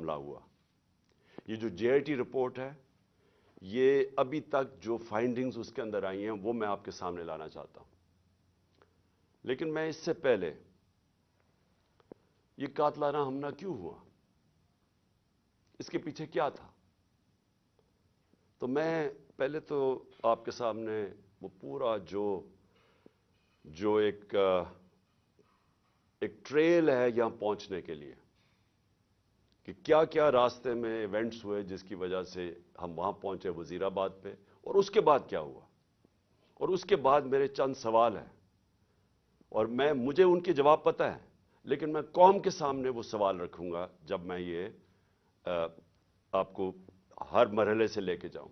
حملہ ہوا. یہ جو JIT رپورٹ ہے، یہ ابھی تک جو فائنڈنگز اس کے اندر آئی ہیں وہ میں آپ کے سامنے لانا چاہتا ہوں. لیکن میں اس سے پہلے یہ قاتلانہ حملہ کیوں ہوا، اس کے پیچھے کیا تھا، تو میں پہلے تو آپ کے سامنے وہ پورا جو ایک ٹریل ہے یہاں پہنچنے کے لیے کہ کیا کیا راستے میں ایونٹس ہوئے جس کی وجہ سے ہم وہاں پہنچے وزیر آباد پہ، اور اس کے بعد کیا ہوا، اور اس کے بعد میرے چند سوال ہیں اور مجھے ان کے جواب پتہ ہے، لیکن میں قوم کے سامنے وہ سوال رکھوں گا جب میں یہ آپ کو ہر مرحلے سے لے کے جاؤں.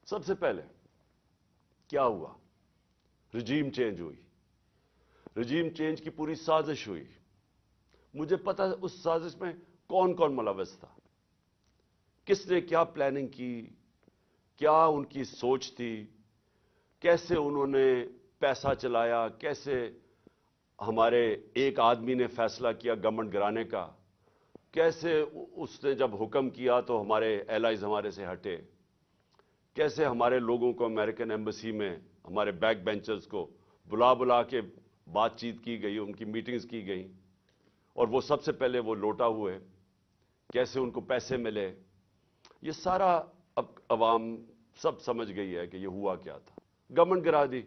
سب سے پہلے کیا ہوا، رجیم چینج ہوئی، رجیم چینج کی پوری سازش ہوئی. مجھے پتا اس سازش میں کون کون ملوث تھا، کس نے کیا پلاننگ کی، کیا ان کی سوچ تھی، کیسے انہوں نے پیسہ چلایا، کیسے ہمارے ایک آدمی نے فیصلہ کیا گورنمنٹ گرانے کا، کیسے اس نے جب حکم کیا تو ہمارے ایلائز ہمارے سے ہٹے، کیسے ہمارے لوگوں کو امریکن ایمبیسی میں ہمارے بیک بینچرز کو بلا کے بات چیت کی گئی، ان کی میٹنگز کی گئیں، اور وہ سب سے پہلے وہ لوٹا ہوئے، کیسے ان کو پیسے ملے. یہ سارا اب عوام سب سمجھ گئی ہے کہ یہ ہوا کیا تھا. گورنمنٹ گرا دی،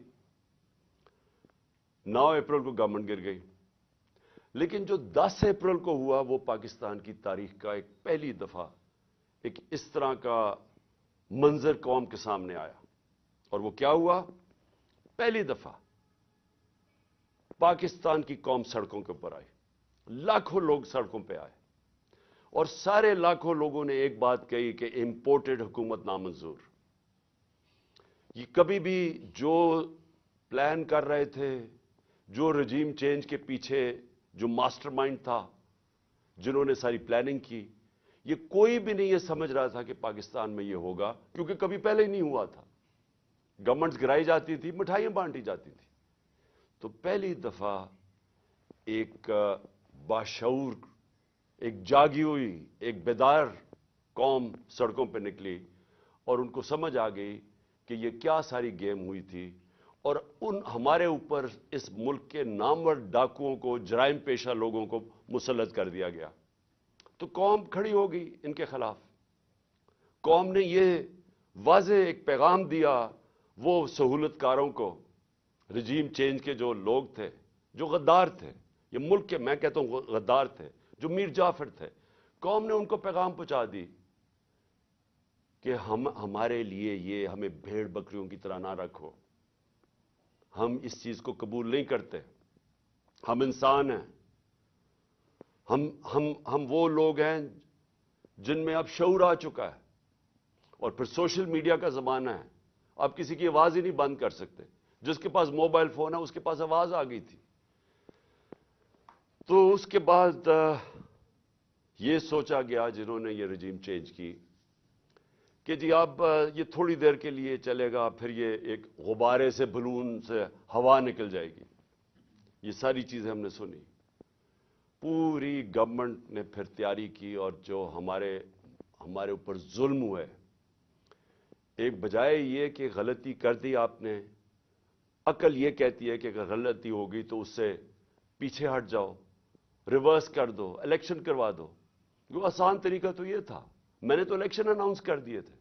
9 اپریل کو گورنمنٹ گر گئی. لیکن جو 10 اپریل کو ہوا وہ پاکستان کی تاریخ کا ایک پہلی دفعہ ایک اس طرح کا منظر قوم کے سامنے آیا. اور وہ کیا ہوا، پہلی دفعہ پاکستان کی قوم سڑکوں کے اوپر آئی، لاکھوں لوگ سڑکوں پہ آئے، اور سارے لاکھوں لوگوں نے ایک بات کہی کہ امپورٹڈ حکومت نامنظور. یہ کبھی بھی جو پلان کر رہے تھے، جو رجیم چینج کے پیچھے جو ماسٹر مائنڈ تھا، جنہوں نے ساری پلاننگ کی، یہ کوئی بھی نہیں یہ سمجھ رہا تھا کہ پاکستان میں یہ ہوگا، کیونکہ کبھی پہلے ہی نہیں ہوا تھا. گورنمنٹس گرائی جاتی تھی، مٹھائیاں بانٹی جاتی تھی. تو پہلی دفعہ ایک باشعور، ایک جاگی ہوئی، ایک بیدار قوم سڑکوں پہ نکلی، اور ان کو سمجھ آ گئی کہ یہ کیا ساری گیم ہوئی تھی، اور ہمارے اوپر اس ملک کے نامور ڈاکوؤں کو، جرائم پیشہ لوگوں کو مسلط کر دیا گیا. تو قوم کھڑی ہو گئی ان کے خلاف. قوم نے یہ واضح ایک پیغام دیا وہ سہولت کاروں کو، رجیم چینج کے جو لوگ تھے، جو غدار تھے، یہ ملک کے میں کہتا ہوں غدار تھے، جو میر جعفر تھے. قوم نے ان کو پیغام پہنچا دی کہ ہمارے لیے یہ ہمیں بھیڑ بکریوں کی طرح نہ رکھو، ہم اس چیز کو قبول نہیں کرتے، ہم انسان ہیں، ہم وہ لوگ ہیں جن میں اب شعور آ چکا ہے. اور پھر سوشل میڈیا کا زمانہ ہے، آپ کسی کی آواز ہی نہیں بند کر سکتے. جس کے پاس موبائل فون ہے اس کے پاس آواز آ گئی تھی. تو اس کے بعد یہ سوچا گیا جنہوں نے یہ رجیم چینج کی کہ جی اب یہ تھوڑی دیر کے لیے چلے گا، پھر یہ ایک غبارے سے، بلون سے ہوا نکل جائے گی. یہ ساری چیزیں ہم نے سنی. پوری گورنمنٹ نے پھر تیاری کی، اور جو ہمارے اوپر ظلم ہوئے، ایک بجائے یہ کہ غلطی کر دی آپ نے، عقل یہ کہتی ہے کہ اگر غلطی ہوگی تو اس سے پیچھے ہٹ جاؤ، ریورس کر دو، الیکشن کروا دو. وہ آسان طریقہ تو یہ تھا. میں نے تو الیکشن اناؤنس کر دیے تھے،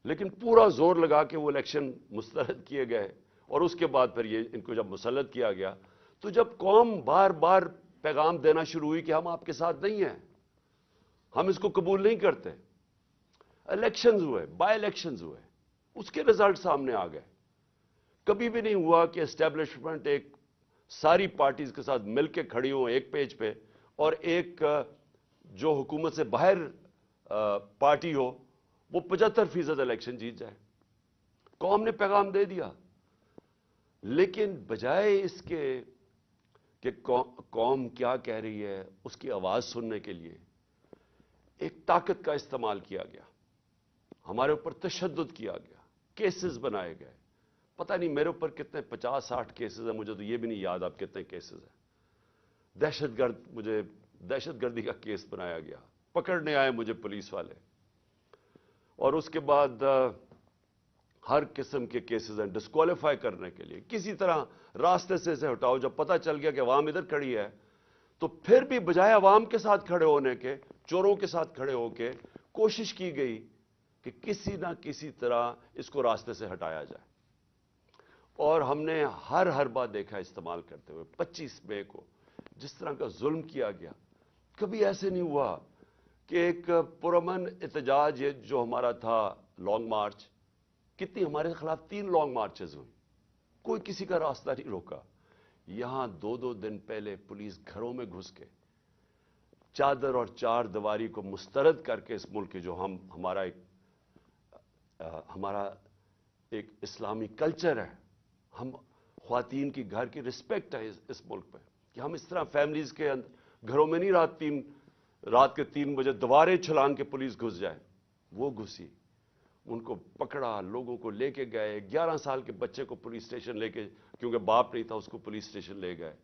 لیکن پورا زور لگا کے وہ الیکشن مسترد کیے گئے. اور اس کے بعد پھر یہ ان کو جب مسلط کیا گیا، تو جب قوم بار بار پیغام دینا شروع ہوئی کہ ہم آپ کے ساتھ نہیں ہیں، ہم اس کو قبول نہیں کرتے، الیکشنز ہوئے، بائی الیکشنز ہوئے، اس کے رزلٹ سامنے آ گئے. کبھی بھی نہیں ہوا کہ اسٹیبلشمنٹ ایک ساری پارٹیز کے ساتھ مل کے کھڑی ہوں ایک پیج پہ، اور ایک جو حکومت سے باہر پارٹی ہو وہ 75% الیکشن جیت جائے. قوم نے پیغام دے دیا، لیکن بجائے اس کے کہ قوم کیا کہہ رہی ہے اس کی آواز سننے کے لیے، ایک طاقت کا استعمال کیا گیا، ہمارے اوپر تشدد کیا گیا، کیسز بنائے گئے. پتہ نہیں میرے اوپر کتنے 50-60 کیسز ہیں، مجھے تو یہ بھی نہیں یاد اب کتنے کیسز ہیں. مجھے دہشت گردی کا کیس بنایا گیا، پکڑنے آئے مجھے پولیس والے، اور اس کے بعد ہر قسم کے کیسز ہیں ڈسکوالیفائی کرنے کے لیے، کسی طرح راستے سے ہٹاؤ۔ جب پتہ چل گیا کہ عوام ادھر کھڑی ہے تو پھر بھی بجائے عوام کے ساتھ کھڑے ہونے کے، چوروں کے ساتھ کھڑے ہو کے کوشش کی گئی کہ کسی نہ کسی طرح اس کو راستے سے ہٹایا جائے، اور ہم نے ہر بار دیکھا استعمال کرتے ہوئے 25 مئی کو جس طرح کا ظلم کیا گیا۔ کبھی ایسے نہیں ہوا کہ ایک پرامن احتجاج یہ جو ہمارا تھا لانگ مارچ، کتنی ہمارے خلاف 3 لانگ مارچز ہوئی، کوئی کسی کا راستہ نہیں روکا۔ یہاں 2 دن پہلے پولیس گھروں میں گھس کے چادر اور چار دیواری کو مسترد کر کے اس ملک کے جو ہمارا ایک اسلامی کلچر ہے، ہم خواتین کی گھر کی رسپیکٹ ہے اس ملک پہ، کہ ہم اس طرح فیملیز کے گھروں میں نہیں رات کے 3 بجے دیواریں چھلانگ کے پولیس گھس جائے۔ وہ گھسی، ان کو پکڑا، لوگوں کو لے کے گئے، 11 سال کے بچے کو پولیس اسٹیشن لے کے، کیونکہ باپ نہیں تھا اس کو پولیس اسٹیشن لے گئے۔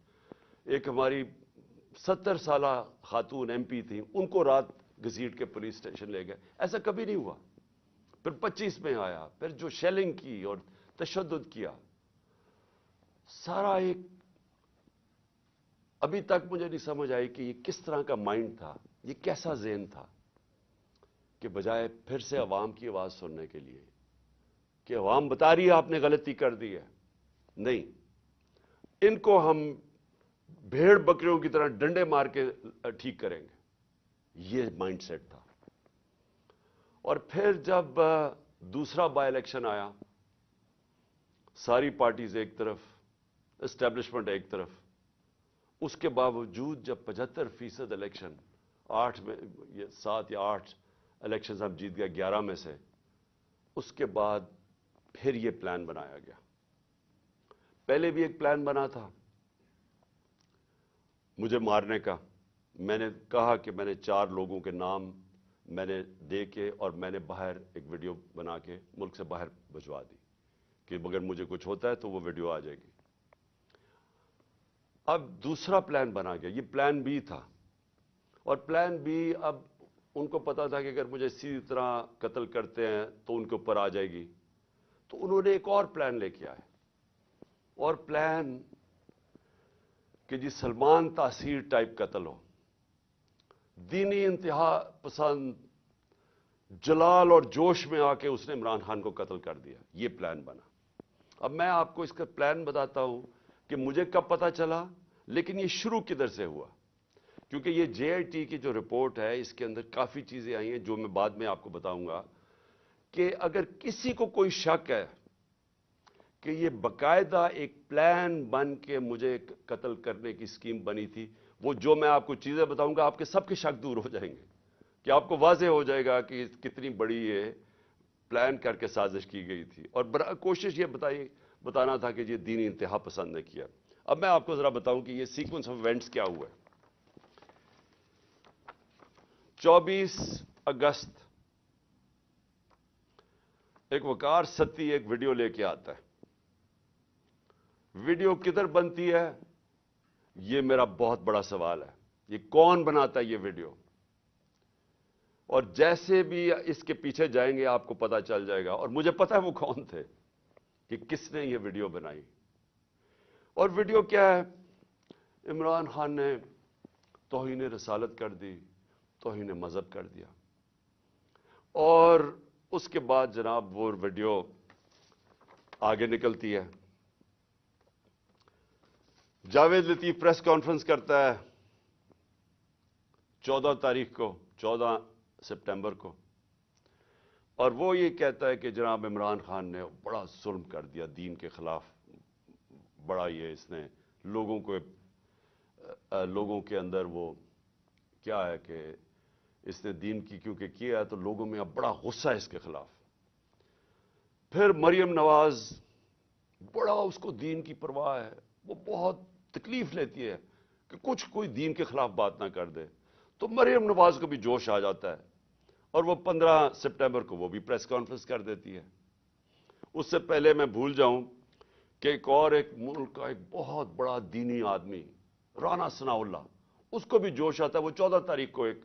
ایک ہماری 70 سالہ خاتون ایم پی تھیں، ان کو رات گھسیٹ کے پولیس اسٹیشن لے گئے۔ ایسا کبھی نہیں ہوا۔ پھر 25 میں آیا، پھر جو شیلنگ کی اور تشدد کیا، سارا ایک ابھی تک مجھے نہیں سمجھ آئی کہ یہ کس طرح کا مائنڈ تھا، یہ کیسا ذہن تھا کہ بجائے پھر سے عوام کی آواز سننے کے لیے کہ عوام بتا رہی ہے آپ نے غلطی کر دی ہے، نہیں، ان کو ہم بھیڑ بکریوں کی طرح ڈنڈے مار کے ٹھیک کریں گے، یہ مائنڈ سیٹ تھا۔ اور پھر جب دوسرا بائی الیکشن آیا، ساری پارٹیز ایک طرف، اسٹیبلشمنٹ ایک طرف، اس کے باوجود جب 75% الیکشن 7 یا 8 الیکشنز ہم جیت گئے 11 میں سے، اس کے بعد پھر یہ پلان بنایا گیا۔ پہلے بھی ایک پلان بنا تھا مجھے مارنے کا۔ میں نے کہا کہ میں نے 4 لوگوں کے نام میں نے دے کے اور میں نے باہر ایک ویڈیو بنا کے ملک سے باہر بھجوا دی کہ اگر مجھے کچھ ہوتا ہے تو وہ ویڈیو آ جائے گی۔ اب دوسرا پلان بنا گیا، یہ پلان بی تھا، اور پلان بی اب ان کو پتا تھا کہ اگر مجھے اسی طرح قتل کرتے ہیں تو ان کے اوپر آ جائے گی، تو انہوں نے ایک اور پلان لے کے آئے، اور پلان کہ جی سلمان تاثیر ٹائپ قتل ہو، دینی انتہا پسند جلال اور جوش میں آ کے اس نے عمران خان کو قتل کر دیا، یہ پلان بنا۔ اب میں آپ کو اس کا پلان بتاتا ہوں کہ مجھے کب پتا چلا، لیکن یہ شروع کدھر سے ہوا، کیونکہ یہ جے آئی ٹی کی جو رپورٹ ہے اس کے اندر کافی چیزیں آئی ہیں جو میں بعد میں آپ کو بتاؤں گا، کہ اگر کسی کو کوئی شک ہے کہ یہ باقاعدہ ایک پلان بن کے مجھے قتل کرنے کی اسکیم بنی تھی، وہ جو میں آپ کو چیزیں بتاؤں گا آپ کے سب کے شک دور ہو جائیں گے، کہ آپ کو واضح ہو جائے گا کہ کتنی بڑی یہ پلان کر کے سازش کی گئی تھی، اور کوشش یہ بتانا تھا کہ یہ دینی انتہا پسند نے کیا۔ اب میں آپ کو ذرا بتاؤں کہ یہ سیکوینس آف ایونٹس کیا ہوا ہے۔ 24 اگست ایک وقار ستی ایک ویڈیو لے کے آتا ہے۔ ویڈیو کدھر بنتی ہے یہ میرا بہت بڑا سوال ہے، یہ کون بناتا ہے یہ ویڈیو، اور جیسے بھی اس کے پیچھے جائیں گے آپ کو پتا چل جائے گا، اور مجھے پتا ہے وہ کون تھے، کہ کس نے یہ ویڈیو بنائی۔ اور ویڈیو کیا ہے؟ عمران خان نے توہین رسالت کر دی، توہین مذہب کر دیا، اور اس کے بعد جناب وہ ویڈیو آگے نکلتی ہے۔ جاوید لطیف پریس کانفرنس کرتا ہے 14 سپٹمبر کو، اور وہ یہ کہتا ہے کہ جناب عمران خان نے بڑا ظلم کر دیا دین کے خلاف، بڑا یہ اس نے لوگوں کے اندر وہ کیا ہے کہ اس نے دین کی کیونکہ کیا ہے تو لوگوں میں اب بڑا غصہ ہے اس کے خلاف۔ پھر مریم نواز، بڑا اس کو دین کی پرواہ ہے، وہ بہت تکلیف لیتی ہے کہ کوئی دین کے خلاف بات نہ کر دے، تو مریم نواز کو بھی جوش آ جاتا ہے، اور وہ 15 سپٹمبر کو وہ بھی پریس کانفرنس کر دیتی ہے۔ اس سے پہلے میں بھول جاؤں کہ ایک ملک کا ایک بہت بڑا دینی آدمی رانا ثناء اللہ، اس کو بھی جوش آتا ہے، وہ 14 تاریخ کو ایک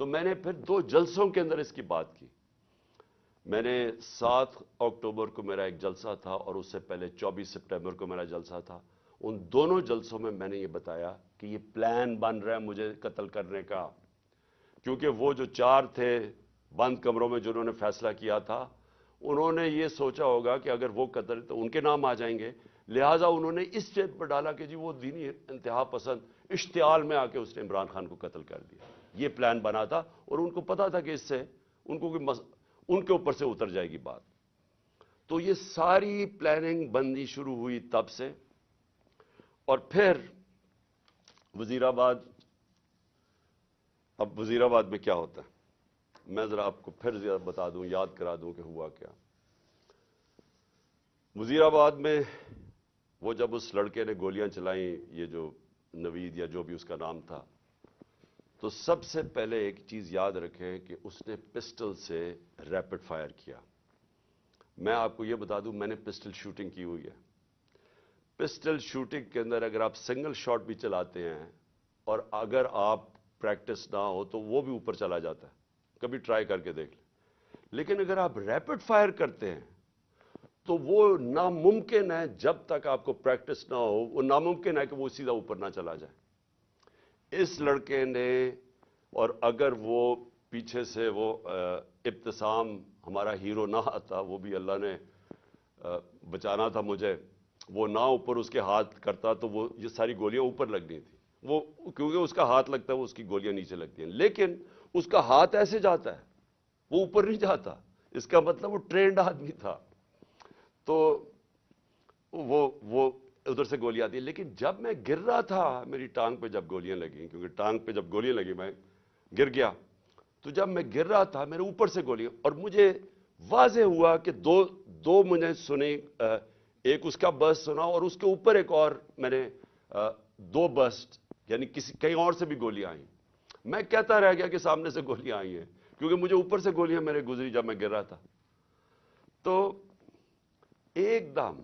تو میں نے پھر 2 جلسوں کے اندر اس کی بات کی. میں نے 7 اکتوبر کو میرا ایک جلسہ تھا اور اس سے پہلے 24 سپٹمبر کو میرا جلسہ تھا. ان دونوں جلسوں میں میں نے یہ بتایا کہ یہ پلان بن رہا ہے مجھے قتل کرنے کا، کیونکہ وہ جو 4 تھے بند کمروں میں جنہوں نے فیصلہ کیا تھا، انہوں نے یہ سوچا ہوگا کہ اگر وہ قتل تو ان کے نام آ جائیں گے، لہٰذا انہوں نے اس چیز پر ڈالا کہ جی وہ دینی انتہا پسند اشتعال میں آ کے اس نے عمران خان کو قتل کر دیا. یہ پلان بنا تھا اور ان کو پتا تھا کہ اس سے ان کے اوپر سے اتر جائے گی بات. تو یہ ساری پلاننگ بندی شروع ہوئی تب سے. اور پھر وزیر آباد، اب وزیر آباد میں کیا ہوتا ہے میں ذرا آپ کو پھر زیادہ بتا دوں، یاد کرا دوں کہ ہوا کیا. وزیر آباد میں وہ جب اس لڑکے نے گولیاں چلائیں، یہ جو نوید یا جو بھی اس کا نام تھا، تو سب سے پہلے ایک چیز یاد رکھیں کہ اس نے پسٹل سے ریپڈ فائر کیا. میں آپ کو یہ بتا دوں میں نے پسٹل شوٹنگ کی ہوئی ہے. پسٹل شوٹنگ کے اندر اگر آپ سنگل شاٹ بھی چلاتے ہیں اور اگر آپ پریکٹس نہ ہو تو وہ بھی اوپر چلا جاتا ہے، کبھی ٹرائی کر کے دیکھ لیں. لیکن اگر آپ ریپڈ فائر کرتے ہیں تو وہ ناممکن ہے، جب تک آپ کو پریکٹس نہ ہو وہ ناممکن ہے کہ وہ سیدھا اوپر نہ چلا جائے. اس لڑکے نے، اور اگر وہ پیچھے سے وہ ابتسام ہمارا ہیرو نہ آتا، وہ بھی اللہ نے بچانا تھا مجھے، وہ نہ اوپر اس کے ہاتھ کرتا تو وہ یہ ساری گولیاں اوپر لگنی تھی. وہ کیونکہ اس کا ہاتھ لگتا ہے وہ اس کی گولیاں نیچے لگتی ہیں، لیکن اس کا ہاتھ ایسے جاتا ہے وہ اوپر نہیں جاتا. اس کا مطلب وہ ٹرینڈ آدمی تھا. تو وہ ادھر سے گولی آتی ہے. لیکن جب میں گر رہا تھا، میری ٹانگ پہ جب گولیاں لگیں، کیونکہ ٹانگ پہ جب گولیاں لگی میں گر گیا، تو جب میں گر رہا تھا میرے اوپر سے گولیاں، اور مجھے واضح ہوا کہ دو مجھے سنے، ایک اس کا برسٹ سنا اور اس کے اوپر ایک اور میں نے 2 برسٹ، یعنی کہیں اور سے بھی گولیاں آئیں. میں کہتا رہ گیا کہ سامنے سے گولیاں آئی ہیں، کیونکہ مجھے اوپر سے گولیاں میرے گزری جب میں گر رہا تھا. تو ایک دم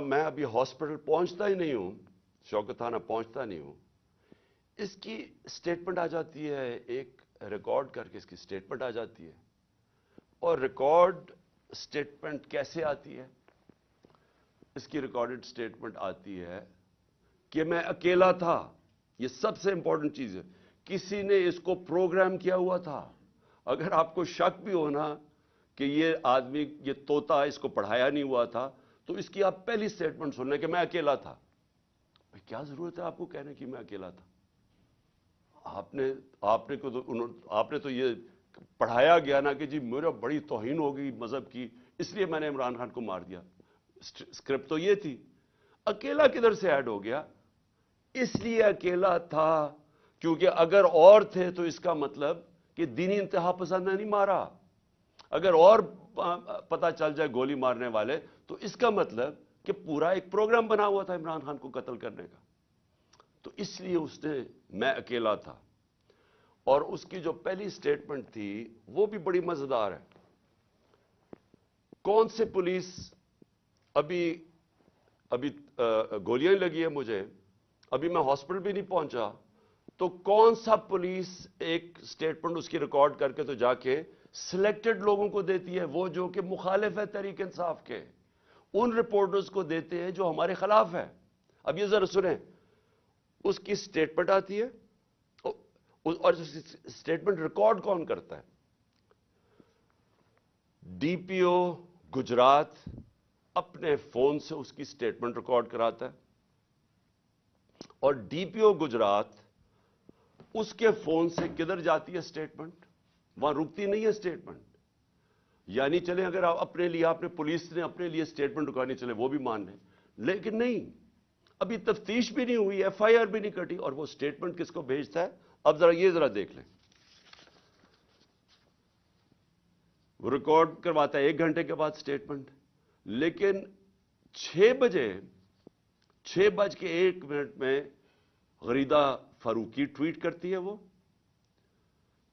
میں ابھی ہاسپٹل پہنچتا ہی نہیں ہوں، شوکت تھانہ پہنچتا نہیں ہوں، اس کی سٹیٹمنٹ آ جاتی ہے، ایک ریکارڈ کر کے اس کی سٹیٹمنٹ آ جاتی ہے. اور ریکارڈ سٹیٹمنٹ کیسے آتی ہے؟ اس کی ریکارڈڈ سٹیٹمنٹ آتی ہے کہ میں اکیلا تھا. یہ سب سے امپورٹنٹ چیز ہے. کسی نے اس کو پروگرام کیا ہوا تھا. اگر آپ کو شک بھی ہونا کہ یہ آدمی، یہ طوطا اس کو پڑھایا نہیں ہوا تھا، تو اس کی آپ پہلی سٹیٹمنٹ سن لیں کہ میں اکیلا تھا. کیا ضرورت ہے آپ کو کہنے کی میں اکیلا تھا؟ آپ نے تو یہ پڑھایا گیا نا کہ جی میرا بڑی توہین ہو گئی مذہب کی، اس لیے میں نے عمران خان کو مار دیا. اسکرپٹ تو یہ تھی. اکیلا کدھر سے ایڈ ہو گیا؟ اس لیے اکیلا تھا کیونکہ اگر اور تھے تو اس کا مطلب کہ دینی انتہا پسند نے نہیں مارا. اگر اور پتہ چل جائے گولی مارنے والے، تو اس کا مطلب کہ پورا ایک پروگرام بنا ہوا تھا عمران خان کو قتل کرنے کا. تو اس لیے اس نے میں اکیلا تھا. اور اس کی جو پہلی سٹیٹمنٹ تھی وہ بھی بڑی مزیدار ہے. کون سے پولیس، ابھی گولیاں لگی ہیں مجھے، ابھی میں ہاسپٹل بھی نہیں پہنچا، تو کون سا پولیس ایک سٹیٹمنٹ اس کی ریکارڈ کر کے تو جا کے سلیکٹڈ لوگوں کو دیتی ہے، وہ جو کہ مخالف ہے تحریک انصاف کے، ان رپورٹرز کو دیتے ہیں جو ہمارے خلاف ہے. اب یہ ذرا سنیں، اس کی سٹیٹمنٹ آتی ہے اور سٹیٹمنٹ ریکارڈ کون کرتا ہے؟ ڈی پی او گجرات اپنے فون سے اس کی سٹیٹمنٹ ریکارڈ کراتا ہے، اور ڈی پی او گجرات اس کے فون سے کدھر جاتی ہے سٹیٹمنٹ؟ وہاں رکتی نہیں ہے سٹیٹمنٹ. یعنی چلیں اگر اپنے لیے آپ نے پولیس نے اپنے لیے سٹیٹمنٹ رکانی چلے وہ بھی مان لیں، لیکن نہیں، ابھی تفتیش بھی نہیں ہوئی، ایف آئی آر بھی نہیں کٹی، اور وہ سٹیٹمنٹ کس کو بھیجتا ہے؟ اب ذرا دیکھ لیں. وہ ریکارڈ کرواتا ہے 1 گھنٹے کے بعد سٹیٹمنٹ، لیکن 6:01 میں غریدہ فاروقی ٹویٹ کرتی ہے. وہ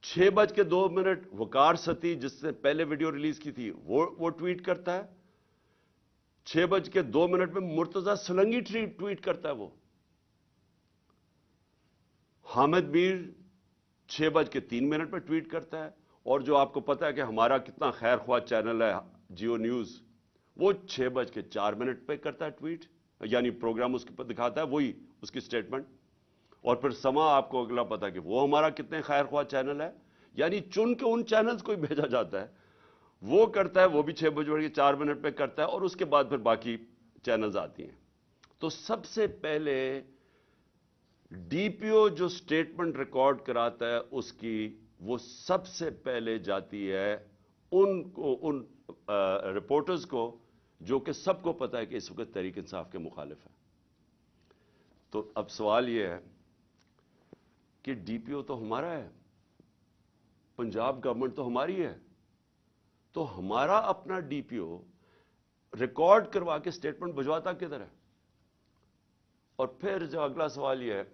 6:02 وقار ستی جس نے پہلے ویڈیو ریلیز کی تھی وہ ٹویٹ کرتا ہے. 6:02 میں مرتضی سلنگی ٹویٹ کرتا ہے. وہ حامد میر 6:03 پہ ٹویٹ کرتا ہے، اور جو آپ کو پتا ہے کہ ہمارا کتنا خیر خواہ چینل ہے جیو نیوز، وہ 6:04 پہ کرتا ہے ٹویٹ، یعنی پروگرام اس کے دکھاتا ہے وہی اس کی سٹیٹمنٹ. اور پھر سما آپ کو اگلا پتا کہ وہ ہمارا کتنے خیر خواہ چینل ہے، یعنی چن کے ان چینلز کو ہی بھیجا جاتا ہے. وہ کرتا ہے، وہ بھی 6:04 پہ کرتا ہے، اور اس کے بعد پھر باقی چینلز آتی ہیں. تو سب سے پہلے ڈی پی او جو سٹیٹمنٹ ریکارڈ کراتا ہے اس کی، وہ سب سے پہلے جاتی ہے ان رپورٹرز کو جو کہ سب کو پتا ہے کہ اس وقت تحریک انصاف کے مخالف ہیں. تو اب سوال یہ ہے کہ ڈی پی او تو ہمارا ہے، پنجاب گورنمنٹ تو ہماری ہے، تو ہمارا اپنا ڈی پی او ریکارڈ کروا کے سٹیٹمنٹ بھجواتا کدھر ہے؟ اور پھر جو اگلا سوال یہ ہے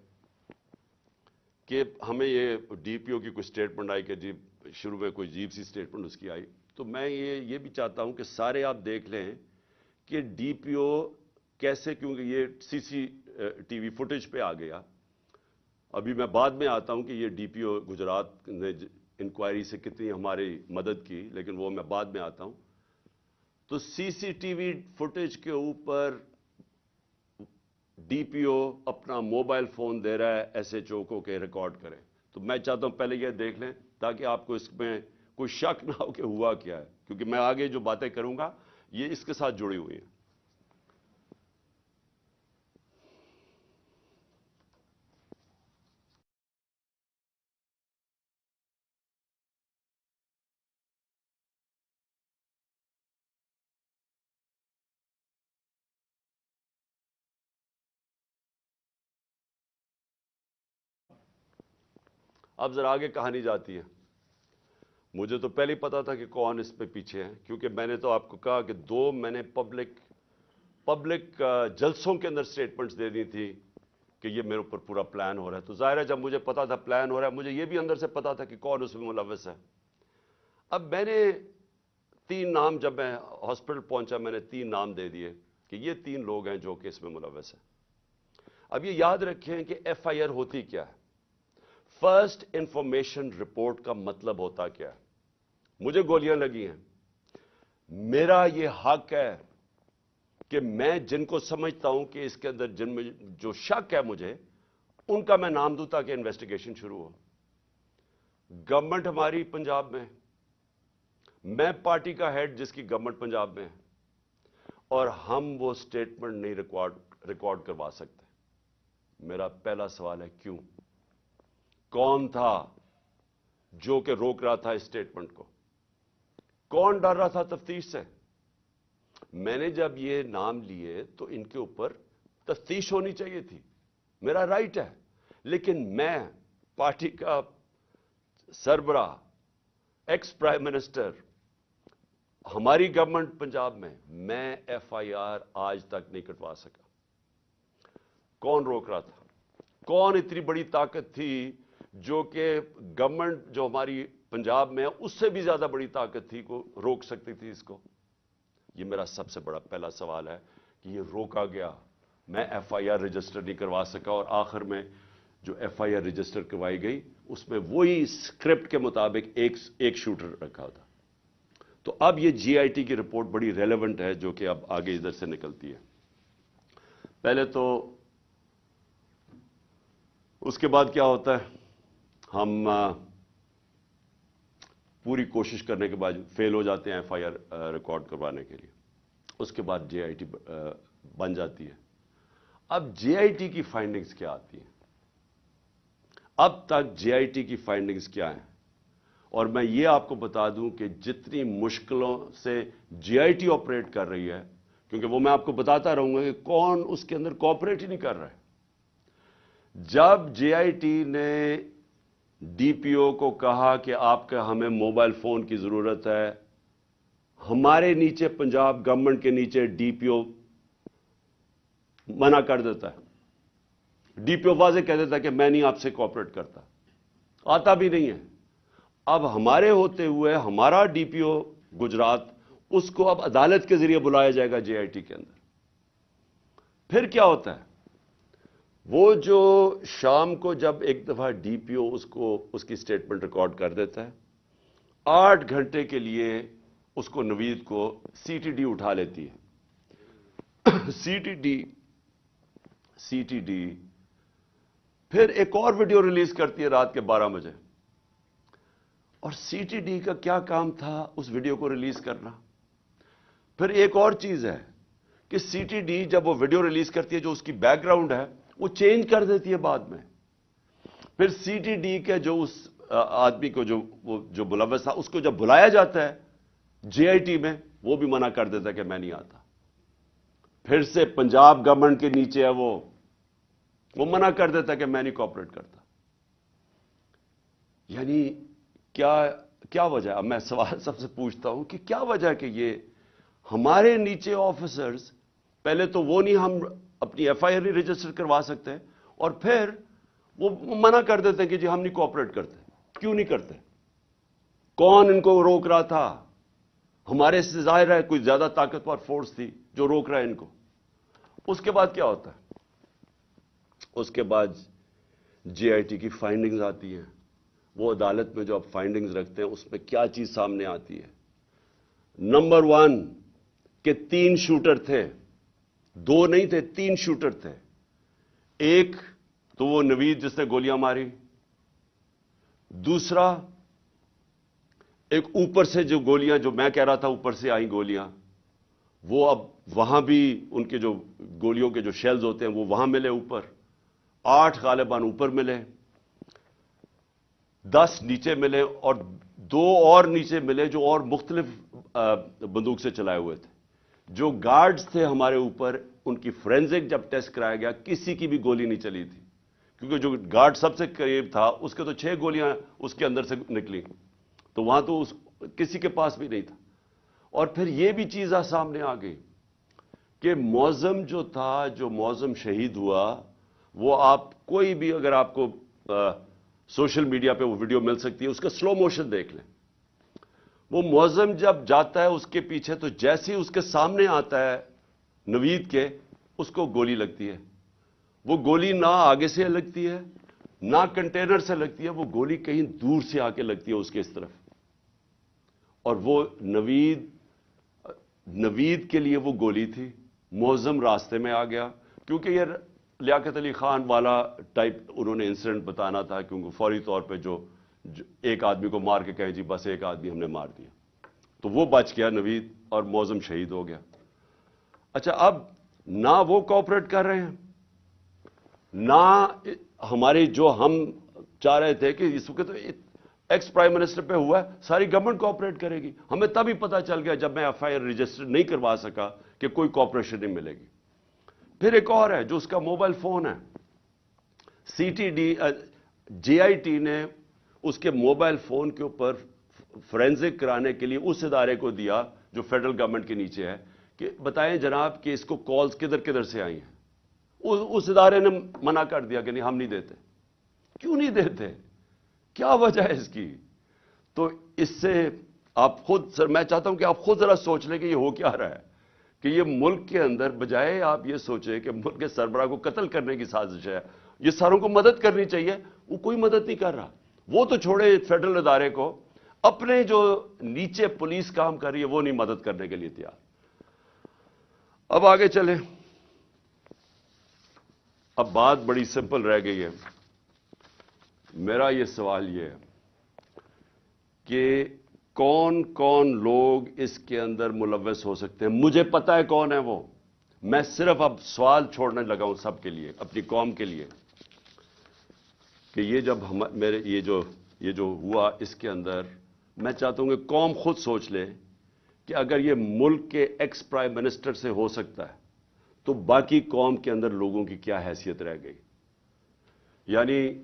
کہ ہمیں یہ ڈی پی او کی کوئی سٹیٹمنٹ آئی کہ جی شروع میں کوئی عجیب سی سٹیٹمنٹ اس کی آئی، تو میں یہ بھی چاہتا ہوں کہ سارے آپ دیکھ لیں کہ ڈی پی او کیسے، کیونکہ یہ سی سی ٹی وی فوٹیج پہ آ گیا. ابھی میں بعد میں آتا ہوں کہ یہ ڈی پی او گجرات نے انکوائری سے کتنی ہماری مدد کی، لیکن وہ میں بعد میں آتا ہوں. تو سی سی ٹی وی فوٹیج کے اوپر ڈی پی او اپنا موبائل فون دے رہا ہے ایس ایچ او کو کہ ریکارڈ کرے. تو میں چاہتا ہوں پہلے یہ دیکھ لیں تاکہ آپ کو اس میں کوئی شک نہ ہو کہ ہوا کیا ہے، کیونکہ میں آگے جو باتیں کروں گا یہ اس کے ساتھ جڑی ہوئی ہیں. اب ذرا آگے کہانی جاتی ہے. مجھے تو پہلے ہی پتا تھا کہ کون اس پہ پیچھے ہیں، کیونکہ میں نے تو آپ کو کہا کہ میں نے پبلک جلسوں کے اندر سٹیٹمنٹس دے دی تھی کہ یہ میرے اوپر پورا پلان ہو رہا ہے. تو ظاہر ہے جب مجھے پتا تھا پلان ہو رہا ہے، مجھے یہ بھی اندر سے پتا تھا کہ کون اس میں ملوث ہے. اب میں نے 3 نام، جب میں ہاسپٹل پہنچا میں نے 3 نام دے دیے کہ یہ 3 لوگ ہیں جو کہ اس میں ملوث ہیں. اب یہ یاد رکھیں کہ ایف آئی آر ہوتی کیا ہے، فرسٹ انفارمیشن رپورٹ کا مطلب ہوتا کیا ہے. مجھے گولیاں لگی ہیں، میرا یہ حق ہے کہ میں جن کو سمجھتا ہوں کہ اس کے اندر جن میں جو شک ہے مجھے، ان کا میں نام دوں تاکہ انویسٹیگیشن شروع ہو. گورنمنٹ ہماری پنجاب میں، میں پارٹی کا ہیڈ جس کی گورنمنٹ پنجاب میں ہے، اور ہم وہ سٹیٹمنٹ نہیں ریکارڈ کروا سکتے. میرا پہلا سوال ہے کیوں؟ کون تھا جو کہ روک رہا تھا اس سٹیٹمنٹ کو؟ کون ڈر رہا تھا تفتیش سے؟ میں نے جب یہ نام لیے تو ان کے اوپر تفتیش ہونی چاہیے تھی، میرا رائٹ ہے. لیکن میں پارٹی کا سربراہ، ایکس پرائم منسٹر، ہماری گورنمنٹ پنجاب میں ایف آئی آر آج تک نہیں کٹوا سکا. کون روک رہا تھا؟ کون اتنی بڑی طاقت تھی جو کہ گورنمنٹ جو ہماری پنجاب میں ہے اس سے بھی زیادہ بڑی طاقت تھی کو روک سکتی تھی اس کو؟ یہ میرا سب سے بڑا پہلا سوال ہے کہ یہ روکا گیا. میں ایف آئی آر رجسٹر نہیں کروا سکا، اور آخر میں جو ایف آئی آر رجسٹر کروائی گئی اس میں وہی اسکرپٹ کے مطابق ایک شوٹر رکھا تھا. تو اب یہ جی آئی ٹی کی رپورٹ بڑی ریلیونٹ ہے جو کہ اب آگے ادھر سے نکلتی ہے. پہلے تو اس کے بعد کیا ہوتا ہے، ہم پوری کوشش کرنے کے بعد فیل ہو جاتے ہیں ایف آئی آر ریکارڈ کروانے کے لیے. اس کے بعد جے آئی ٹی بن جاتی ہے. اب جے آئی ٹی کی فائنڈنگز کیا آتی ہیں؟ اب تک جے آئی ٹی کی فائنڈنگز کیا ہیں؟ اور میں یہ آپ کو بتا دوں کہ جتنی مشکلوں سے جے آئی ٹی آپریٹ کر رہی ہے، کیونکہ وہ میں آپ کو بتاتا رہوں گا کہ کون اس کے اندر کوآپریٹ ہی نہیں کر رہا ہے. جب جے آئی ٹی نے ڈی پی او کو کہا کہ آپ کا ہمیں موبائل فون کی ضرورت ہے، ہمارے نیچے پنجاب گورنمنٹ کے نیچے ڈی پی او منع کر دیتا ہے. ڈی پی او واضح کہہ دیتا ہے کہ میں نہیں آپ سے کوآپریٹ کرتا، آتا بھی نہیں ہے. اب ہمارے ہوتے ہوئے ہمارا ڈی پی او گجرات، اس کو اب عدالت کے ذریعے بلایا جائے گا جے آئی ٹی کے اندر. پھر کیا ہوتا ہے؟ وہ جو شام کو جب ایک دفعہ ڈی پی او اس کی سٹیٹمنٹ ریکارڈ کر دیتا ہے، 8 گھنٹے کے لیے اس کو نوید کو سی ٹی ڈی اٹھا لیتی ہے۔ سی ٹی ڈی پھر ایک اور ویڈیو ریلیز کرتی ہے رات کے 12 بجے، اور سی ٹی ڈی کا کیا کام تھا اس ویڈیو کو ریلیز کرنا۔ پھر ایک اور چیز ہے کہ سی ٹی ڈی جب وہ ویڈیو ریلیز کرتی ہے، جو اس کی بیک گراؤنڈ ہے وہ چینج کر دیتی ہے بعد میں۔ پھر سی ٹی ڈی کے جو اس آدمی کو جو ملوث تھا، اس کو جب بلایا جاتا ہے جے آئی ٹی میں، وہ بھی منع کر دیتا ہے کہ میں نہیں آتا۔ پھر سے پنجاب گورنمنٹ کے نیچے ہے وہ منع کر دیتا ہے کہ میں نہیں کوآپریٹ کرتا۔ یعنی کیا وجہ ہے؟ اب میں سوال سب سے پوچھتا ہوں کہ کیا وجہ ہے کہ یہ ہمارے نیچے آفیسرز، پہلے تو وہ نہیں، ہم اپنی ایف آئی آر نہیں رجسٹر کروا سکتے، اور پھر وہ منع کر دیتے ہیں کہ جی ہم نہیں کوآپریٹ کرتے۔ کیوں نہیں کرتے؟ کون ان کو روک رہا تھا؟ ہمارے سے ظاہر ہے کوئی زیادہ طاقتور فورس تھی جو روک رہا ہے ان کو۔ اس کے بعد کیا ہوتا ہے؟ اس کے بعد جے آئی ٹی کی فائنڈنگز آتی ہیں۔ وہ عدالت میں جو آپ فائنڈنگز رکھتے ہیں، اس میں کیا چیز سامنے آتی ہے؟ نمبر 1 کہ 3 شوٹر تھے، 2 نہیں تھے، 3 شوٹر تھے۔ ایک تو وہ نوید جس نے گولیاں ماری، دوسرا ایک اوپر سے جو گولیاں، جو میں کہہ رہا تھا اوپر سے آئیں گولیاں، وہ اب وہاں بھی ان کے جو گولیوں کے جو شیلز ہوتے ہیں وہ وہاں ملے اوپر، 8 غالباً اوپر ملے، 10 نیچے ملے، اور 2 اور نیچے ملے جو اور مختلف بندوق سے چلائے ہوئے تھے۔ جو گارڈز تھے ہمارے اوپر، ان کی فورینزک جب ٹیسٹ کرایا گیا، کسی کی بھی گولی نہیں چلی تھی، کیونکہ جو گارڈ سب سے قریب تھا اس کے تو 6 گولیاں اس کے اندر سے نکلی، تو وہاں تو کسی کے پاس بھی نہیں تھا۔ اور پھر یہ بھی چیز سامنے آ گئی کہ معظم جو تھا، جو معظم شہید ہوا، وہ آپ کوئی بھی، اگر آپ کو سوشل میڈیا پہ وہ ویڈیو مل سکتی ہے، اس کا سلو موشن دیکھ لیں۔ وہ معظم جب جاتا ہے اس کے پیچھے، تو جیسے ہی اس کے سامنے آتا ہے نوید کے، اس کو گولی لگتی ہے۔ وہ گولی نہ آگے سے لگتی ہے نہ کنٹینر سے لگتی ہے، وہ گولی کہیں دور سے آ کے لگتی ہے اس کے اس طرف، اور وہ نوید کے لیے وہ گولی تھی۔ معظم راستے میں آ گیا، کیونکہ یہ لیاقت علی خان والا ٹائپ انہوں نے انسیڈنٹ بتانا تھا، کیونکہ فوری طور پہ جو ایک آدمی کو مار کے کہیں جی بس ایک آدمی ہم نے مار دیا، تو وہ بچ گیا نوید، اور معظم شہید ہو گیا۔ اچھا، اب نہ وہ کوآپریٹ کر رہے ہیں، نہ ہمارے جو ہم چاہ رہے تھے کہ اس وقت ایکس پرائم منسٹر پہ ہوا ہے، ساری گورنمنٹ کوآپریٹ کرے گی۔ ہمیں تب ہی پتا چل گیا جب میں ایف آئی آر رجسٹر نہیں کروا سکا کہ کوئی کوآپریشن نہیں ملے گی۔ پھر ایک اور ہے جو اس کا موبائل فون ہے، C T D J I T نے اس کے موبائل فون کے اوپر فورینزک کرانے کے لیے اس ادارے کو دیا جو فیڈرل گورنمنٹ کے نیچے ہے، کہ بتائیں جناب کہ اس کو کالز کدھر کدھر سے آئی ہیں۔ اس ادارے نے منع کر دیا کہ نہیں، ہم نہیں دیتے۔ کیوں نہیں دیتے؟ کیا وجہ ہے اس کی؟ تو اس سے آپ خود، سر میں چاہتا ہوں کہ آپ خود ذرا سوچ لیں کہ یہ ہو کیا رہا ہے، کہ یہ ملک کے اندر بجائے آپ یہ سوچیں کہ ملک کے سربراہ کو قتل کرنے کی سازش ہے، یہ ساروں کو مدد کرنی چاہیے، وہ کوئی مدد نہیں کر رہا۔ وہ تو چھوڑے فیڈرل ادارے کو، اپنے جو نیچے پولیس کام کر رہی ہے وہ نہیں مدد کرنے کے لیے تیار۔ اب آگے چلیں، اب بات بڑی سمپل رہ گئی ہے۔ میرا یہ سوال یہ ہے کہ کون کون لوگ اس کے اندر ملوث ہو سکتے ہیں؟ مجھے پتا ہے کون ہے وہ، میں صرف اب سوال چھوڑنے لگا ہوں سب کے لیے، اپنی قوم کے لیے، کہ یہ جب میرے یہ جو ہوا اس کے اندر، میں چاہتا ہوں کہ قوم خود سوچ لے کہ اگر یہ ملک کے ایکس پرائم منسٹر سے ہو سکتا ہے تو باقی قوم کے اندر لوگوں کی کیا حیثیت رہ گئی۔ یعنی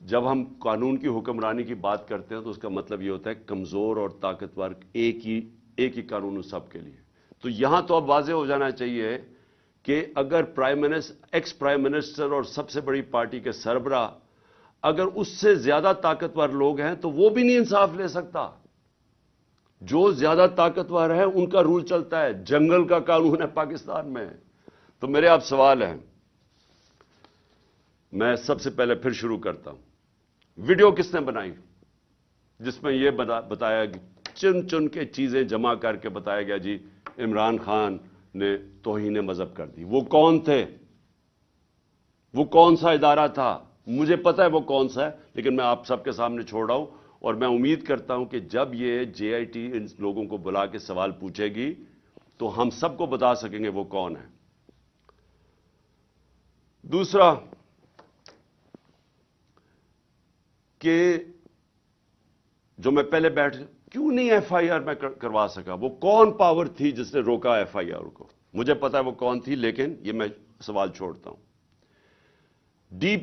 جب ہم قانون کی حکمرانی کی بات کرتے ہیں تو اس کا مطلب یہ ہوتا ہے کمزور اور طاقتور ایک ہی قانون سب کے لیے۔ تو یہاں تو اب واضح ہو جانا چاہیے کہ اگر ایکس پرائم منسٹر اور سب سے بڑی پارٹی کے سربراہ اگر اس سے زیادہ طاقتور لوگ ہیں تو وہ بھی نہیں انصاف لے سکتا۔ جو زیادہ طاقتور ہے ان کا رول چلتا ہے، جنگل کا قانون ہے پاکستان میں۔ تو میرے آپ سوال ہیں میں سب سے پہلے پھر شروع کرتا ہوں. ویڈیو کس نے بنائی جس میں یہ بتایا چن چن کے چیزیں جمع کر کے بتایا گیا جی عمران خان نے توہین مذہب کر دی؟ وہ کون تھے؟ وہ کون سا ادارہ تھا؟ مجھے پتا ہے وہ کون سا ہے، لیکن میں آپ سب کے سامنے چھوڑ رہا ہوں، اور میں امید کرتا ہوں کہ جب یہ جے آئی ٹی ان لوگوں کو بلا کے سوال پوچھے گی تو ہم سب کو بتا سکیں گے وہ کون ہے. دوسرا کہ جو میں پہلے کیوں نہیں ایف آئی آر میں کروا سکا؟ وہ کون پاور تھی جس نے روکا ایف آئی آر کو؟ مجھے پتا ہے وہ کون تھی، لیکن یہ میں سوال چھوڑتا ہوں. ڈی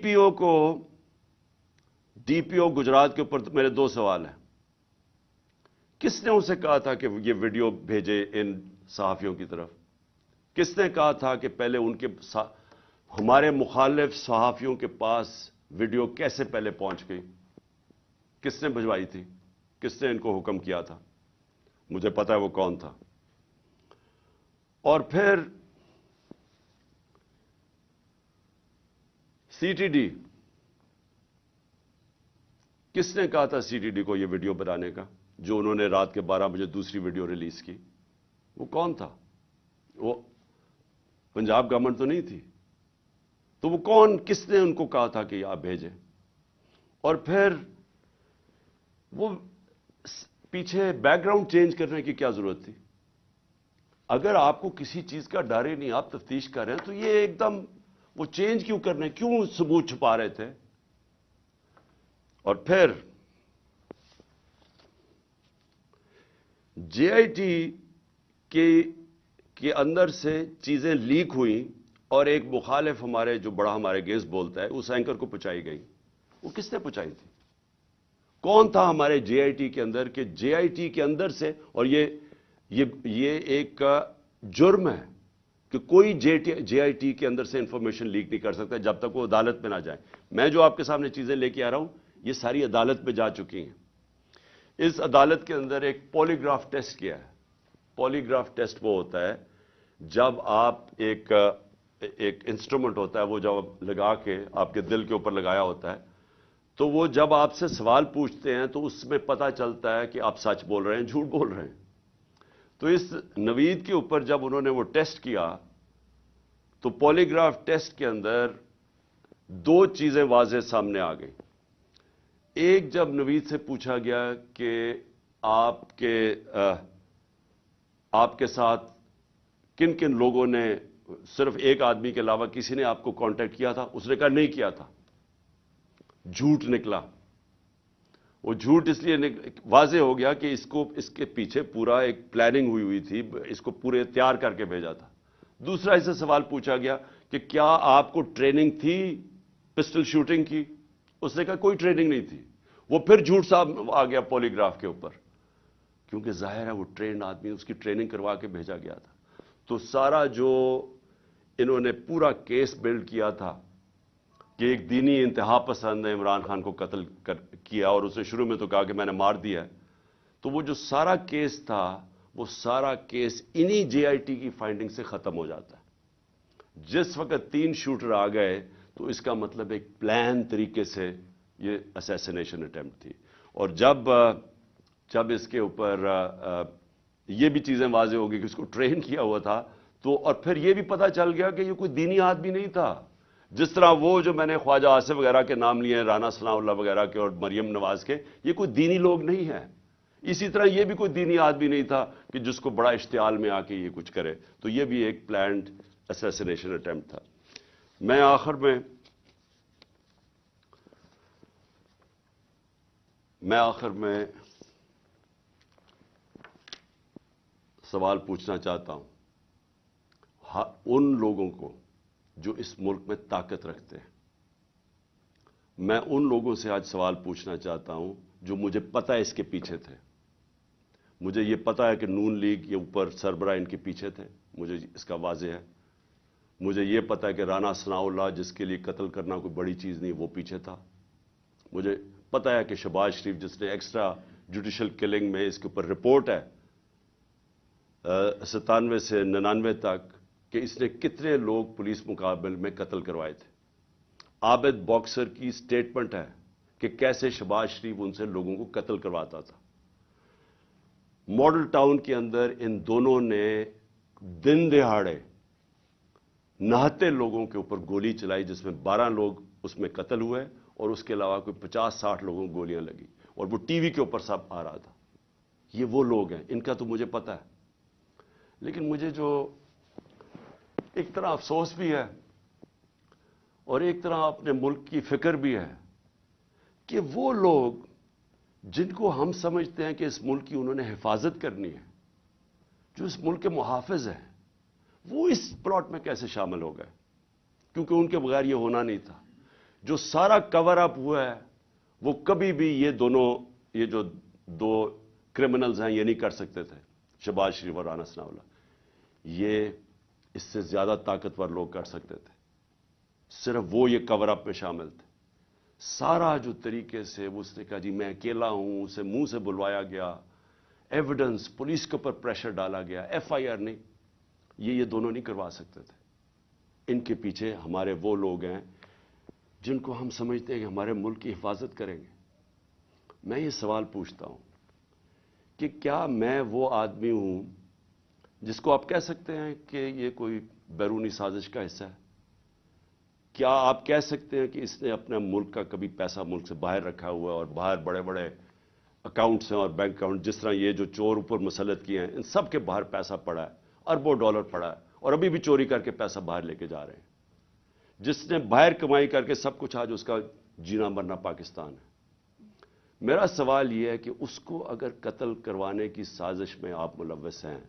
پی او گجرات کے اوپر میرے دو سوال ہیں. کس نے اسے کہا تھا کہ یہ ویڈیو بھیجے ان صحافیوں کی طرف؟ کس نے کہا تھا کہ پہلے ہمارے مخالف صحافیوں کے پاس ویڈیو کیسے پہلے پہنچ گئی؟ کس نے بھجوائی تھی؟ کس نے ان کو حکم کیا تھا؟ مجھے پتا ہے وہ کون تھا. اور پھر سی ٹی ڈی، کس نے کہا تھا سی ٹی ڈی کو یہ ویڈیو بنانے کا جو انہوں نے رات کے 12 بجے دوسری ویڈیو ریلیز کی؟ وہ کون تھا؟ وہ پنجاب گورنمنٹ تو نہیں تھی. تو وہ کون، کس نے ان کو کہا تھا کہ آپ بھیجیں؟ اور پھر وہ پیچھے بیک گراؤنڈ چینج کرنے کی کیا ضرورت تھی؟ اگر آپ کو کسی چیز کا ڈر ہی نہیں، آپ تفتیش کر رہے ہیں، تو یہ ایک دم وہ چینج کیوں کرنے، کیوں ثبوت چھپا رہے تھے؟ اور پھر جے آئی ٹی کے اندر سے چیزیں لیک ہوئیں اور ایک مخالف ہمارے جو بڑا ہمارے گیس بولتا ہے اس اینکر کو پہنچائی گئی. وہ کس نے پہنچائی تھی؟ کون تھا ہمارے جے آئی ٹی کے اندر کہ جے آئی ٹی کے اندر سے، اور یہ ایک جرم ہے کہ کوئی جے آئی ٹی کے اندر سے انفارمیشن لیک نہیں کر سکتا جب تک وہ عدالت میں نہ جائے. میں جو آپ کے سامنے چیزیں لے کے آ رہا ہوں یہ ساری عدالت میں جا چکی ہیں. اس عدالت کے اندر ایک پولی گراف ٹیسٹ کیا ہے. پولی گراف ٹیسٹ وہ ہوتا ہے جب آپ ایک انسٹرومنٹ ہوتا ہے وہ جب لگا کے آپ کے دل کے اوپر لگایا ہوتا ہے، تو وہ جب آپ سے سوال پوچھتے ہیں تو اس میں پتہ چلتا ہے کہ آپ سچ بول رہے ہیں جھوٹ بول رہے ہیں. تو اس نوید کے اوپر جب انہوں نے وہ ٹیسٹ کیا تو پولی گراف ٹیسٹ کے اندر دو چیزیں واضح سامنے آ گئی. ایک، جب نوید سے پوچھا گیا کہ آپ کے ساتھ کن کن لوگوں نے، صرف ایک آدمی کے علاوہ کسی نے آپ کو کانٹیکٹ کیا تھا؟ اس نے کہا نہیں کیا تھا. جھوٹ نکلا. وہ جھوٹ اس لیے واضح ہو گیا کہ اس کے پیچھے پورا ایک پلاننگ ہوئی تھی، اس کو پورے تیار کر کے بھیجا تھا. دوسرا اسے سوال پوچھا گیا کہ کیا آپ کو ٹریننگ تھی پسٹل شوٹنگ کی؟ اس نے کہا کوئی ٹریننگ نہیں تھی. وہ پھر جھوٹ صاحب آ گیا پولی گراف کے اوپر، کیونکہ ظاہر ہے وہ ٹرینڈ آدمی، اس کی ٹریننگ کروا کے بھیجا گیا تھا. تو سارا جو انہوں نے پورا کیس بلڈ کیا تھا کہ ایک دینی انتہا پسند نے عمران خان کو قتل کیا اور اسے شروع میں تو کہا کہ میں نے مار دیا ہے، تو وہ جو سارا کیس تھا وہ سارا کیس انہی جے آئی ٹی کی فائنڈنگ سے ختم ہو جاتا ہے. جس وقت 3 شوٹر آ گئے تو اس کا مطلب ایک پلان طریقے سے یہ اسیسینیشن اٹیمپٹ تھی. اور جب اس کے اوپر یہ بھی چیزیں واضح ہو گئی کہ اس کو ٹرین کیا ہوا تھا، تو اور پھر یہ بھی پتہ چل گیا کہ یہ کوئی دینی آدمی نہیں تھا. جس طرح وہ جو میں نے خواجہ آصف وغیرہ کے نام لیے ہیں، رانا ثناء اللہ وغیرہ کے اور مریم نواز کے، یہ کوئی دینی لوگ نہیں ہیں. اسی طرح یہ بھی کوئی دینی آدمی نہیں تھا کہ جس کو بڑا اشتعال میں آ کے یہ کچھ کرے. تو یہ بھی ایک پلانڈ اسیسینیشن اٹیمپٹ تھا. میں آخر میں سوال پوچھنا چاہتا ہوں ان لوگوں کو جو اس ملک میں طاقت رکھتے ہیں. میں ان لوگوں سے آج سوال پوچھنا چاہتا ہوں جو مجھے پتہ ہے اس کے پیچھے تھے. مجھے یہ پتہ ہے کہ نون لیگ کے اوپر سربراہ ان کے پیچھے تھے، مجھے اس کا واضح ہے. مجھے یہ پتہ ہے کہ رانا ثناء اللہ جس کے لیے قتل کرنا کوئی بڑی چیز نہیں، وہ پیچھے تھا. مجھے پتہ ہے کہ شہباز شریف جس نے ایکسٹرا جوڈیشل کلنگ میں اس کے اوپر رپورٹ ہے 97 سے 99 تک کہ اس نے کتنے لوگ پولیس مقابل میں قتل کروائے تھے. عابد باکسر کی سٹیٹمنٹ ہے کہ کیسے شہباز شریف ان سے لوگوں کو قتل کرواتا تھا. ماڈل ٹاؤن کے اندر ان دونوں نے دن دہاڑے نہتے لوگوں کے اوپر گولی چلائی، جس میں 12 لوگ اس میں قتل ہوئے اور اس کے علاوہ کوئی 50-60 لوگوں کو گولیاں لگی، اور وہ ٹی وی کے اوپر سب آ رہا تھا. یہ وہ لوگ ہیں، ان کا تو مجھے پتا ہے. لیکن مجھے جو ایک طرح افسوس بھی ہے اور ایک طرح اپنے ملک کی فکر بھی ہے کہ وہ لوگ جن کو ہم سمجھتے ہیں کہ اس ملک کی انہوں نے حفاظت کرنی ہے، جو اس ملک کے محافظ ہیں، وہ اس پلاٹ میں کیسے شامل ہو گئے؟ کیونکہ ان کے بغیر یہ ہونا نہیں تھا. جو سارا کور اپ ہوا ہے وہ کبھی بھی یہ جو دو کرمنلز ہیں یہ نہیں کر سکتے تھے، شہباز شریف اور رانا ثناءاللہ. یہ اس سے زیادہ طاقتور لوگ کر سکتے تھے، صرف وہ یہ کور اپ میں شامل تھے. سارا جو طریقے سے وہ اس نے کہا جی میں اکیلا ہوں، اسے منہ سے بلوایا گیا، ایویڈنس پولیس کے اوپر پریشر ڈالا گیا، ایف آئی آر نہیں، یہ دونوں نہیں کروا سکتے تھے. ان کے پیچھے ہمارے وہ لوگ ہیں جن کو ہم سمجھتے ہیں کہ ہمارے ملک کی حفاظت کریں گے. میں یہ سوال پوچھتا ہوں کہ کیا میں وہ آدمی ہوں جس کو آپ کہہ سکتے ہیں کہ یہ کوئی بیرونی سازش کا حصہ ہے؟ کیا آپ کہہ سکتے ہیں کہ اس نے اپنے ملک کا کبھی پیسہ ملک سے باہر رکھا ہوا ہے اور باہر بڑے بڑے اکاؤنٹس ہیں اور بینک اکاؤنٹ، جس طرح یہ جو چور اوپر مسلط کیے ہیں ان سب کے باہر پیسہ پڑا ہے، اربوں ڈالر پڑا ہے، اور ابھی بھی چوری کر کے پیسہ باہر لے کے جا رہے ہیں. جس نے باہر کمائی کر کے سب کچھ، آج اس کا جینا مرنا پاکستان ہے. میرا سوال یہ ہے کہ اس کو اگر قتل کروانے کی سازش میں آپ ملوث ہیں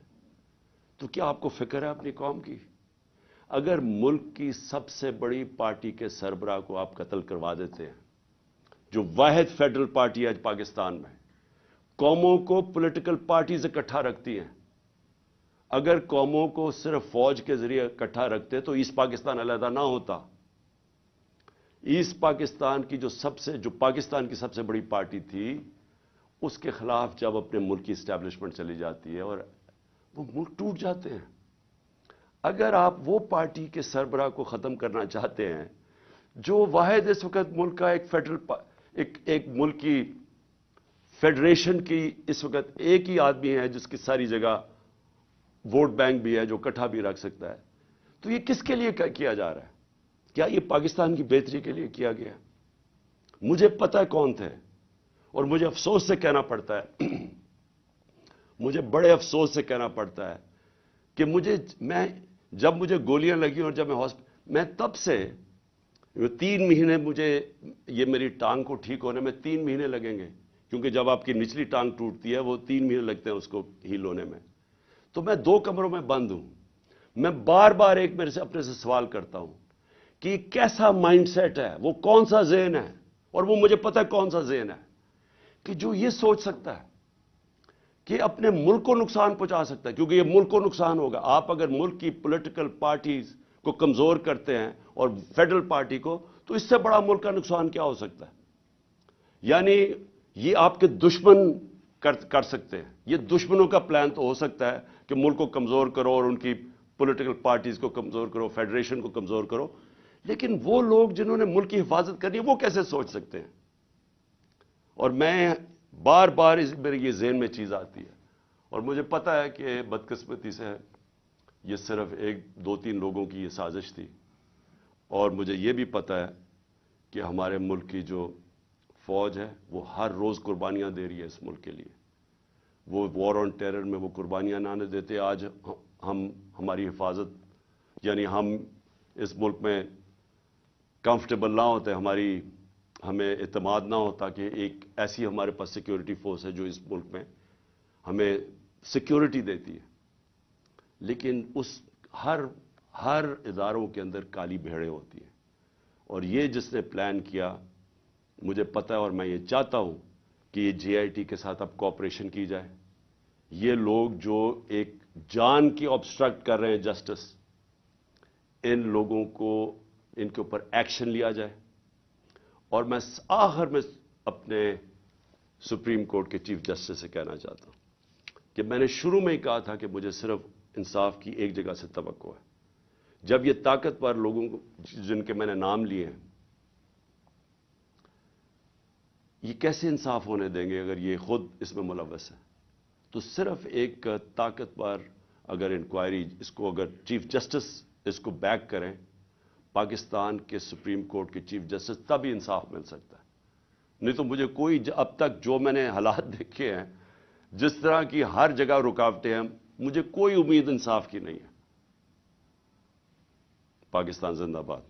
تو کیا آپ کو فکر ہے اپنی قوم کی؟ اگر ملک کی سب سے بڑی پارٹی کے سربراہ کو آپ قتل کروا دیتے ہیں، جو واحد فیڈرل پارٹی ہے آج پاکستان میں، قوموں کو پولیٹیکل پارٹیز اکٹھا رکھتی ہیں، اگر قوموں کو صرف فوج کے ذریعے اکٹھا رکھتے تو ایسٹ پاکستان علیحدہ نہ ہوتا. ایسٹ پاکستان کی جو پاکستان کی سب سے بڑی پارٹی تھی، اس کے خلاف جب اپنے ملک کی اسٹیبلشمنٹ چلی جاتی ہے اور وہ ملک ٹوٹ جاتے ہیں. اگر آپ وہ پارٹی کے سربراہ کو ختم کرنا چاہتے ہیں جو واحد اس وقت ملک کا ایک ملک کی فیڈریشن کی اس وقت ایک ہی آدمی ہے جس کی ساری جگہ ووٹ بینک بھی ہے، جو اکٹھا بھی رکھ سکتا ہے، تو یہ کس کے لیے کیا جا رہا ہے؟ کیا یہ پاکستان کی بہتری کے لیے کیا گیا؟ مجھے پتہ ہے کون تھے، اور مجھے افسوس سے کہنا پڑتا ہے مجھے بڑے افسوس سے کہنا پڑتا ہے کہ جب مجھے گولیاں لگی اور جب میں تب سے 3 مہینے یہ میری ٹانگ کو ٹھیک ہونے میں 3 مہینے لگیں گے، کیونکہ جب آپ کی نچلی ٹانگ ٹوٹتی ہے وہ 3 مہینے لگتے ہیں اس کو ہیل ہونے میں. تو میں 2 کمروں میں بند ہوں. میں بار بار اپنے سے سوال کرتا ہوں کہ یہ کیسا مائنڈ سیٹ ہے، وہ کون سا ذہن ہے، اور وہ مجھے پتہ ہے کون سا ذہن ہے کہ جو یہ سوچ سکتا ہے کہ اپنے ملک کو نقصان پہنچا سکتا ہے، کیونکہ یہ ملک کو نقصان ہوگا. آپ اگر ملک کی پولیٹیکل پارٹیز کو کمزور کرتے ہیں اور فیڈرل پارٹی کو، تو اس سے بڑا ملک کا نقصان کیا ہو سکتا ہے؟ یعنی یہ آپ کے دشمن کر سکتے ہیں. یہ دشمنوں کا پلان تو ہو سکتا ہے کہ ملک کو کمزور کرو اور ان کی پولیٹیکل پارٹیز کو کمزور کرو، فیڈریشن کو کمزور کرو، لیکن وہ لوگ جنہوں نے ملک کی حفاظت کرنی ہے وہ کیسے سوچ سکتے ہیں؟ اور میں بار بار میرے یہ ذہن میں چیز آتی ہے، اور مجھے پتا ہے کہ بدقسمتی سے یہ صرف 1-2-3 لوگوں کی یہ سازش تھی، اور مجھے یہ بھی پتا ہے کہ ہمارے ملک کی جو فوج ہے وہ ہر روز قربانیاں دے رہی ہے اس ملک کے لیے. وہ وار آن ٹیرر میں وہ قربانیاں نہ دیتے، آج ہماری حفاظت، یعنی ہم اس ملک میں کمفرٹیبل نہ ہوتے، ہمیں اعتماد نہ ہوتا کہ ایک ایسی ہمارے پاس سیکیورٹی فورس ہے جو اس ملک میں ہمیں سیکیورٹی دیتی ہے. لیکن ہر اداروں کے اندر کالی بھیڑیں ہوتی ہیں، اور یہ جس نے پلان کیا، مجھے پتہ ہے اور میں یہ چاہتا ہوں کہ یہ جے آئی ٹی کے ساتھ اب کوآپریشن کی جائے. یہ لوگ جو ایک جان کی آبسٹرکٹ کر رہے ہیں جسٹس، ان لوگوں کو ان کے اوپر ایکشن لیا جائے. اور میں آخر میں اپنے سپریم کورٹ کے چیف جسٹس سے کہنا چاہتا ہوں کہ میں نے شروع میں ہی کہا تھا کہ مجھے صرف انصاف کی ایک جگہ سے توقع ہے. جب یہ طاقتور لوگوں کو جن کے میں نے نام لیے ہیں یہ کیسے انصاف ہونے دیں گے اگر یہ خود اس میں ملوث ہے؟ تو صرف ایک طاقتور اگر انکوائری اس کو اگر چیف جسٹس اس کو بیک کریں، پاکستان کے سپریم کورٹ کے چیف جسٹس، تب ہی انصاف مل سکتا ہے. نہیں تو مجھے کوئی اب تک جو میں نے حالات دیکھے ہیں، جس طرح کی ہر جگہ رکاوٹیں ہیں، مجھے کوئی امید انصاف کی نہیں ہے. پاکستان زندہ باد.